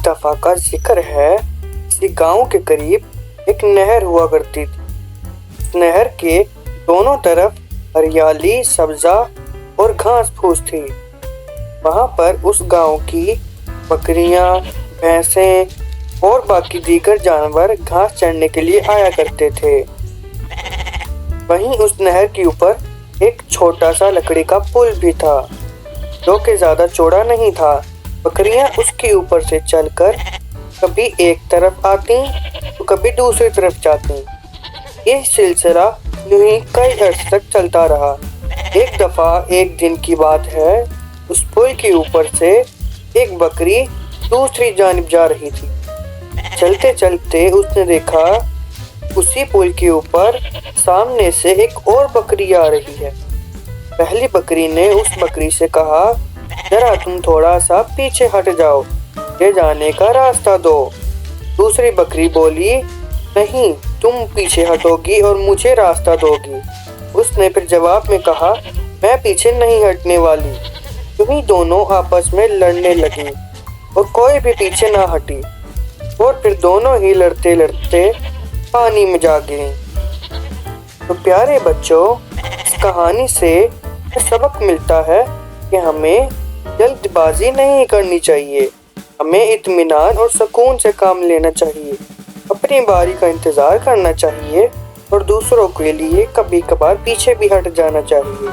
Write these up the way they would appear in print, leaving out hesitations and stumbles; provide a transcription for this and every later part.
दफा का जिक्र है, किसी गांव के करीब एक नहर हुआ करती थी। नहर के दोनों तरफ हरियाली, सब्जा और घास फूस थी। वहां पर उस गांव की बकरियां, भैंसें और बाकी दीगर जानवर घास चरने के लिए आया करते थे। वहीं उस नहर के ऊपर एक छोटा सा लकड़ी का पुल भी था, जो कि ज्यादा चौड़ा नहीं था। बकरियां उसके ऊपर से चलकर कभी एक तरफ आती तो कभी दूसरी तरफ जाती। ये सिलसिला यूं ही कई अर्स तक चलता रहा। एक दफा एक दिन की बात है, उस पुल के ऊपर से एक बकरी दूसरी जानिब जा रही थी। चलते चलते उसने देखा उसी पुल के ऊपर सामने से एक और बकरी आ रही है। पहली बकरी ने उस बकरी से कहा, जरा तुम थोड़ा सा पीछे हट जाओ, मुझे जाने का रास्ता दो। दूसरी बकरी बोली, नहीं, तुम पीछे हटोगी और मुझे रास्ता दोगी। उसने फिर जवाब में कहा, मैं पीछे नहीं हटने वाली। यूं ही दोनों आपस में लड़ने लगी और कोई भी पीछे ना हटी और फिर दोनों ही लड़ते लड़ते पानी में जा गिरी। तो प्यारे बच्चों, इस कहानी से सबक मिलता है कि हमें जल्दबाजी नहीं करनी चाहिए। हमें इत्मीनान और सुकून से काम लेना चाहिए, अपनी बारी का इंतजार करना चाहिए और दूसरों के लिए कभी कभार पीछे भी हट जाना चाहिए।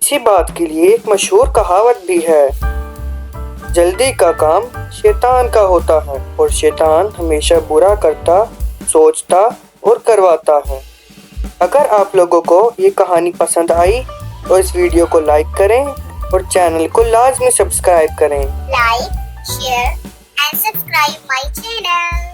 इसी बात के लिए एक मशहूर कहावत भी है, जल्दी का काम शैतान का होता है और शैतान हमेशा बुरा करता, सोचता और करवाता है। अगर आप लोगों को ये कहानी पसंद आई तो इस वीडियो को लाइक करें और चैनल को लाजमी सब्सक्राइब करें। Like, share and subscribe my channel.